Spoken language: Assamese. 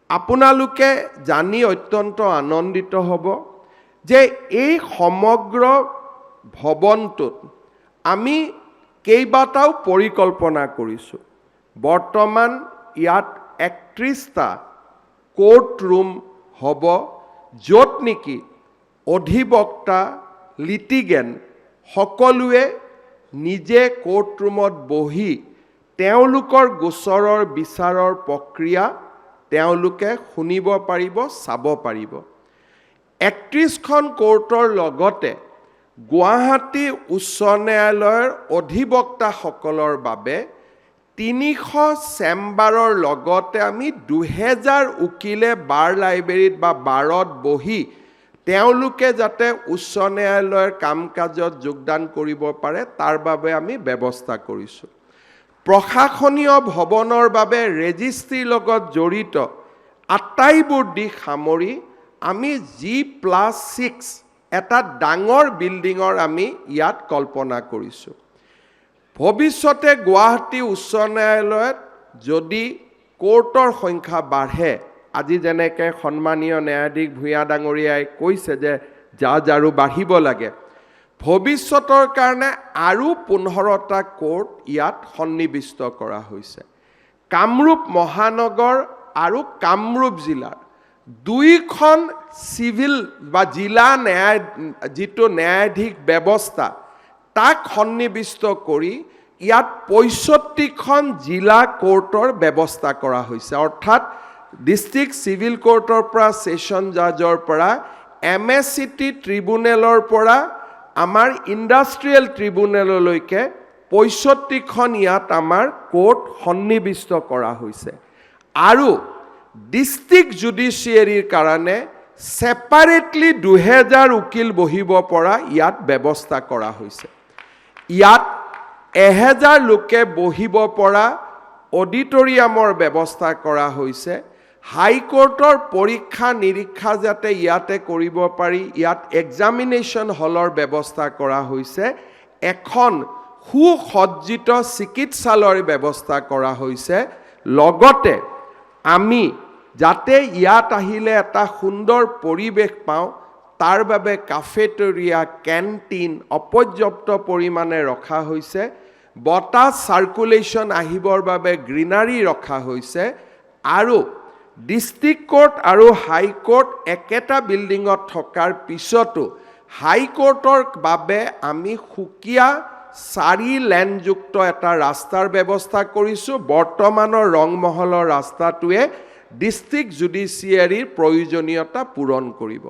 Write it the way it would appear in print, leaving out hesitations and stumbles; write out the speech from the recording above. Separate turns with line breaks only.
আপোনালোকে জানি অত্যন্ত আনন্দিত হ'ব যে এই সমগ্ৰ ভৱনটোত আমি কেইবাটাও পৰিকল্পনা কৰিছোঁ। বৰ্তমান ইয়াত 31টা কোৰ্ট ৰুম হ'ব, য'ত নেকি অধিবক্তা লিটিগেণ্ট সকলোৱে নিজে কোৰ্ট ৰুমত বহি তেওঁলোকৰ গোচৰৰ বিচাৰৰ প্ৰক্ৰিয়া তেওঁলোকে শুনিব পাৰিব, চাব পাৰিব। 31খন কোৰ্টৰ লগতে গুৱাহাটী উচ্চ ন্যায়ালয়ৰ অধিবক্তাসকলৰ বাবে 300 চেম্বাৰৰ লগতে আমি 2000 উকিলে বাৰ লাইব্ৰেৰীত বা বাৰত বহি তেওঁলোকে যাতে উচ্চ ন্যায়ালয়ৰ কাম কাজত যোগদান কৰিব পাৰে তাৰ বাবে আমি ব্যৱস্থা কৰিছোঁ। প্ৰশাসনীয় ভৱনৰ বাবে ৰেজিষ্ট্ৰিৰ লগত জড়িত আটাইবোৰ দিশ সামৰি আমি G+6 এটা ডাঙৰ বিল্ডিঙৰ আমি ইয়াত কল্পনা কৰিছোঁ। ভৱিষ্যতে গুৱাহাটী উচ্চ ন্যায়ালয়ত যদি কোৰ্টৰ সংখ্যা বাঢ়ে, আজি যেনেকৈ সন্মানীয় ন্যায়াধীশ ভূঞা ডাঙৰীয়াই কৈছে যে জাজ আৰু বাঢ়িব লাগে, ভৱিষ্যতৰ কাৰণে আৰু 15টা কোৰ্ট ইয়াত সন্নিৱিষ্ট কৰা হৈছে। কামৰূপ মহানগৰ আৰু কামৰূপ জিলাৰ 2খন চিভিল বা জিলা যিটো ন্যায়াধীশ ব্যৱস্থা তাক সন্নিৱিষ্ট কৰি ইয়াত 65খন জিলা কোৰ্টৰ ব্যৱস্থা কৰা হৈছে। অৰ্থাৎ ডিষ্ট্ৰিক্ট চিভিল কোৰ্টৰ পৰা ছেছন জাজৰ পৰা MSCT ট্ৰিব্যুনেলৰ পৰা আমাৰ ইণ্ডাষ্ট্ৰিয়েল ট্ৰিব্যুনেললৈকে 65খন ইয়াত আমাৰ কোৰ্ট সন্নিৱিষ্ট কৰা হৈছে। আৰু ডিষ্ট্ৰিক্ট জুডিচিয়াৰীৰ কাৰণে ছেপাৰেটলি 2000 উকিল বহিব পৰা ইয়াত ব্যৱস্থা কৰা হৈছে। ইয়াত 1000 লোকে বহিব পৰা অডিটৰিয়ামৰ ব্যৱস্থা কৰা হৈছে। হাইকোৰ্টৰ পৰীক্ষা নিৰীক্ষা যাতে ইয়াতে কৰিব পাৰি, ইয়াত এক্সামিনেশ্যন হলৰ ব্যৱস্থা কৰা হৈছে। এখন সুসজ্জিত চিকিৎসালয়ৰ ব্যৱস্থা কৰা হৈছে। লগতে আমি যাতে ইয়াত আহিলে এটা সুন্দৰ পৰিৱেশ পাওঁ তাৰ বাবে কাফেটেৰিয়া, কেণ্টিন অপৰ্যাপ্ত পৰিমাণে ৰখা হৈছে। বতাহ চাৰ্কুলেশ্যন আহিবৰ বাবে গ্ৰীনাৰী ৰখা হৈছে। আৰু ডিষ্ট্ৰিক্ট কোৰ্ট আৰু হাইকোৰ্ট একেটা বিল্ডিঙত থকাৰ পিছতো হাইকোৰ্টৰ বাবে আমি সুকীয়া 4 লেনযুক্ত এটা ৰাস্তাৰ ব্যৱস্থা কৰিছোঁ। বৰ্তমানৰ ৰংমহলৰ ৰাস্তাটোৱে ডিষ্ট্ৰিক্ট জুডিচিয়াৰীৰ প্ৰয়োজনীয়তা পূৰণ কৰিব।